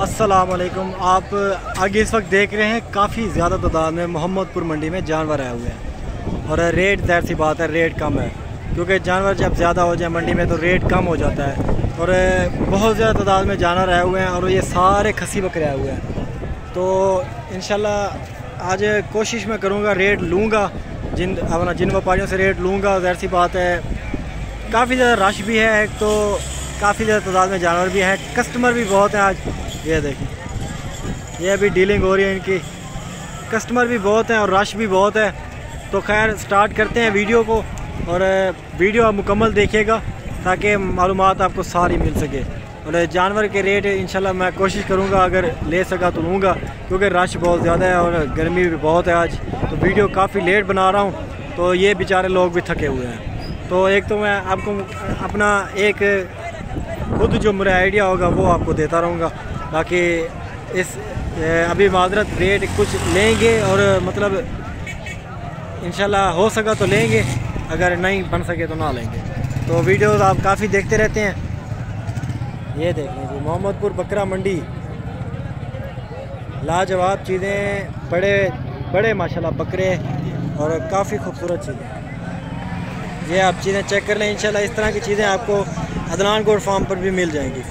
अस्सलामुअलैकुम। आप आगे इस वक्त देख रहे हैं काफ़ी ज़्यादा तादाद में मोहम्मदपुर मंडी में जानवर आए हुए हैं और रेट ज़ाहिर सी बात है रेट कम है, क्योंकि जानवर जब ज़्यादा हो जाए मंडी में तो रेट कम हो जाता है। और बहुत ज़्यादा तादाद में जानवर आए हुए हैं और ये सारे खसी बकरे आए हुए हैं। तो इंशाल्लाह आज कोशिश मैं करूँगा रेट लूँगा, जिन व्यापारियों से रेट लूँगा। ज़ाहिर सी बात है काफ़ी ज़्यादा रश भी है, एक तो काफ़ी ज़्यादा तादाद में जानवर भी हैं, कस्टमर भी बहुत हैं आज। ये देखें, ये अभी डीलिंग हो रही है इनकी, कस्टमर भी बहुत हैं और रश भी बहुत है। तो खैर स्टार्ट करते हैं वीडियो को, और वीडियो आप मुकम्मल देखिएगा ताकि मालूमात आपको सारी मिल सके। और जानवर के रेट इंशाल्लाह मैं कोशिश करूँगा अगर ले सका तो लूँगा, क्योंकि रश बहुत ज़्यादा है और गर्मी भी बहुत है आज। तो वीडियो काफ़ी लेट बना रहा हूँ, तो ये बेचारे लोग भी थके हुए हैं। तो एक तो मैं आपको अपना एक खुद जो मेरा आइडिया होगा वो आपको देता रहूँगा। बाकी इस अभी माजरत रेट कुछ लेंगे और मतलब इंशाल्लाह हो सका तो लेंगे, अगर नहीं बन सके तो ना लेंगे। तो वीडियोस आप काफ़ी देखते रहते हैं। ये देख लीजिए मोहम्मदपुर बकरा मंडी, लाजवाब चीज़ें, बड़े बड़े माशाल्लाह बकरे और काफ़ी खूबसूरत चीज़ें। ये आप चीज़ें चेक कर लें, इंशाल्लाह इस तरह की चीज़ें आपको अदनान गोट फार्म पर भी मिल जाएंगी।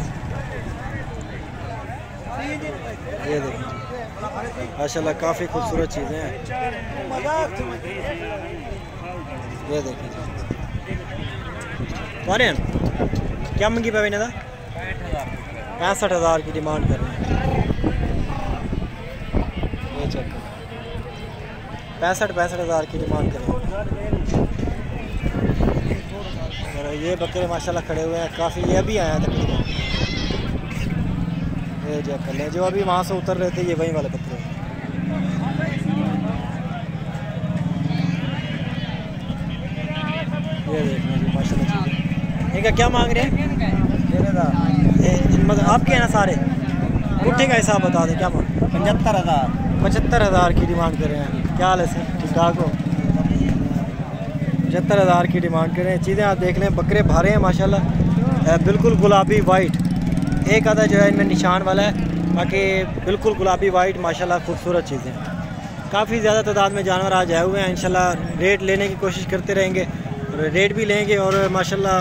ये देखें माशाल्लाह काफ़ी खूबसूरत चीज़ें हैं। ये देखें कौन क्या मंगी पे था, 65,000 की डिमांड कर रहे हैं। ये चेक 65,000 की डिमांड कर रहे हैं। और ये बकरे माशाल्लाह खड़े हुए हैं काफ़ी, ये अभी आया तकरीबन। ये चेक कर लें, जो अभी वहाँ से उतर रहे थे ये वही वाले बकरे। ये देखना जी माशाल्लाह चीज़ें। इनका क्या मांग रहे हैं? मतलब आपके हैं ना सारे? गुट्ठे का हिसाब बता दें, क्या मांग? 75,000 की डिमांड कर रहे हैं। क्या हाल है सर, ठीक ठाक हो? 75,000 की डिमांड कर रहे हैं। चीज़ें आप देख लें, बकरे भारे हैं माशाल्लाह, बिल्कुल गुलाबी वाइट। एक आधा जो है इनमें निशान वाला है, बाकी बिल्कुल गुलाबी वाइट माशाल्लाह खूबसूरत चीज़ें। काफ़ी ज़्यादा तादाद में जानवर आज आए हुए हैं। इंशाल्लाह रेट लेने की कोशिश करते रहेंगे और रेट भी लेंगे। और माशाल्लाह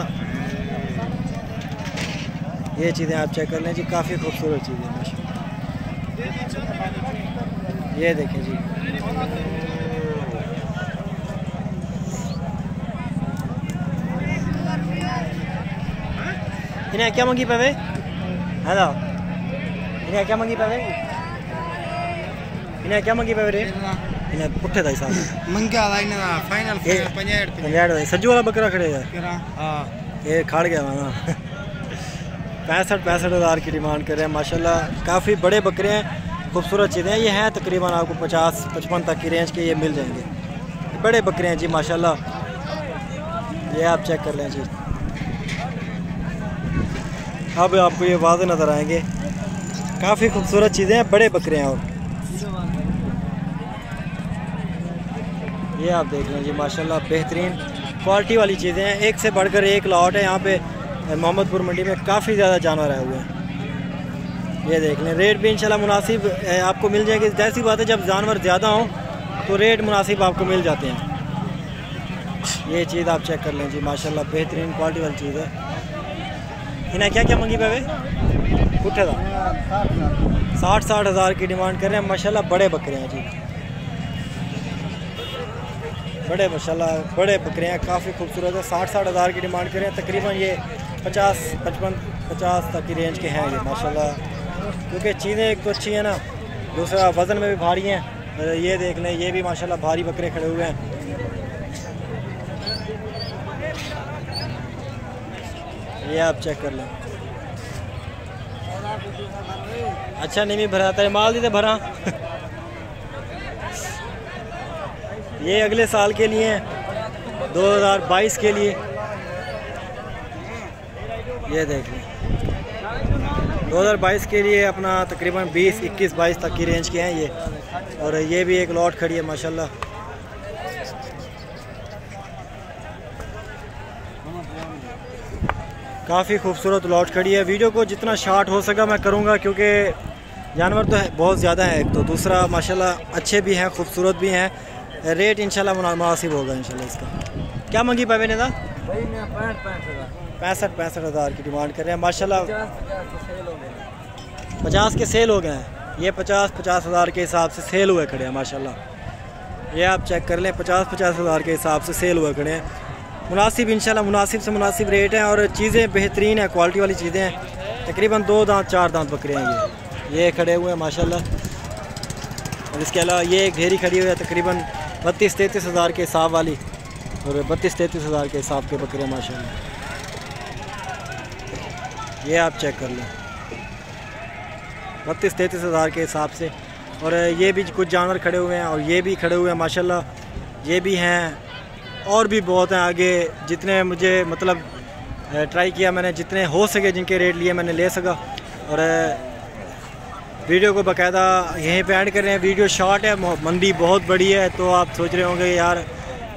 ये चीज़ें आप चेक कर लें जी, काफ़ी खूबसूरत चीज़ें हैं माशाल्लाह। ये देखें जी, इन्हें क्या मंगी पे? हेलो, इन्हें क्या मंगी पे? इन्हें क्या मंगी पे रे? इन्हें पुट्ठे था हिसाब मंगा ना फाइनल 50 सज्जू वाला बकरा खड़ेगा। हां ये खड़ गया वहाँ। 65,000 की डिमांड कर रहे हैं माशाल्लाह। काफ़ी बड़े बकरे हैं, खूबसूरत चीज़ें हैं। ये हैं तकरीबन आपको 50-55 तक की रेंज के ये मिल जाएंगे। बड़े बकरे हैं जी माशाल्लाह। ये आप चेक कर लें जी, अब आपको ये वाज़े नज़र आएंगे। काफ़ी खूबसूरत चीज़ें हैं, बड़े बकरे हैं। और ये आप देख लें जी माशाल्लाह, बेहतरीन क्वालिटी वाली चीज़ें हैं। एक से बढ़कर एक लॉट है यहाँ पे मोहम्मदपुर मंडी में। काफ़ी ज़्यादा जानवर आए हुए हैं। ये देख लें, रेट भी इंशाल्लाह मुनासिब आपको मिल जाएंगे। जैसी बात है जब जानवर ज़्यादा हों तो रेट मुनासिब आपको मिल जाते हैं। ये चीज़ आप चेक कर लें जी माशाल्लाह, बेहतरीन क्वालिटी वाली चीज़ है। इन्हें क्या क्या मंगी पे? उठे था 60,000 की डिमांड कर रहे हैं माशाल्लाह। बड़े बकरे हैं जी, बड़े माशाल्लाह बड़े बकरे हैं, काफ़ी खूबसूरत है। 60,000 की डिमांड करें, तकरीबन ये 50-55-50 तक की रेंज के हैं ये माशाल्लाह। क्योंकि चीज़ें एक तो अच्छी हैं ना, दूसरा वज़न में भी भारी हैं। ये देख लें, ये भी माशाल्लाह भारी बकरे खड़े हुए हैं। ये आप चेक कर लें। अच्छा नहीं भी भरा तेरे माल दी तो भरा। ये अगले साल के लिए हैं, 2022 के लिए। ये देख लें 2022 के लिए अपना तकरीबन 20, 21, 22 तक की रेंज के हैं ये। और ये भी एक लॉट खड़ी है माशाल्लाह। काफ़ी खूबसूरत लॉट खड़ी है। वीडियो को जितना शॉर्ट हो सका मैं करूँगा, क्योंकि जानवर तो है बहुत ज़्यादा है एक तो, दूसरा माशाल्लाह अच्छे भी हैं, खूबसूरत भी हैं। रेट इंशाल्लाह मुनासिब होगा इंशाल्लाह इसका। क्या मंगी पावे ने था? 65 हज़ार की डिमांड कर रहे हैं माशाल्लाह। 50 के सेल हो गए हैं, ये 50 हज़ार के हिसाब से सेल हुए खड़े हैं माशाल्लाह। ये आप चेक कर लें, 50 हज़ार के हिसाब से सेल हुए खड़े हैं। मुनासिब इंशाल्लाह, मुनासिब से मुनासिब रेट हैं और चीज़ें बेहतरीन हैं, क्वालिटी वाली चीज़ें हैं। तकरीबन 2 दांत 4 दांत बकरे हैं ये खड़े हुए हैं माशाल्लाह। और इसके अलावा ये एक ढेरी खड़ी हुई है तकरीबन 32-33 हज़ार के हिसाब वाली, और 32-33 हज़ार के हिसाब के बकरे हैं माशाल्लाह। ये आप चेक कर लें, 32-33 हज़ार के हिसाब से। और ये भी कुछ जानवर खड़े हुए हैं और ये भी खड़े हुए हैं माशाल्लाह, ये भी हैं और भी बहुत हैं आगे। जितने मुझे मतलब ट्राई किया मैंने, जितने हो सके जिनके रेट लिए मैंने ले सका। और वीडियो को बाकायदा यहीं पे ऐड कर रहे हैं। वीडियो शॉर्ट है, मंडी बहुत बड़ी है, तो आप सोच रहे होंगे यार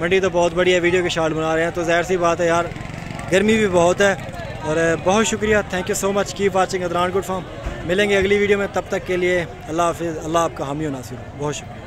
मंडी तो बहुत बड़ी है, वीडियो के शॉर्ट बना रहे हैं, तो ज़ाहिर सी बात है यार, गर्मी भी बहुत है। और बहुत शुक्रिया, thank you so much, keep watching Adnan good farm. मिलेंगे अगली वीडियो में, तब तक के लिए अल्लाह हाफिज़। अल्लाह आपका हामी और नासिर हो। बहुत शुक्रिया।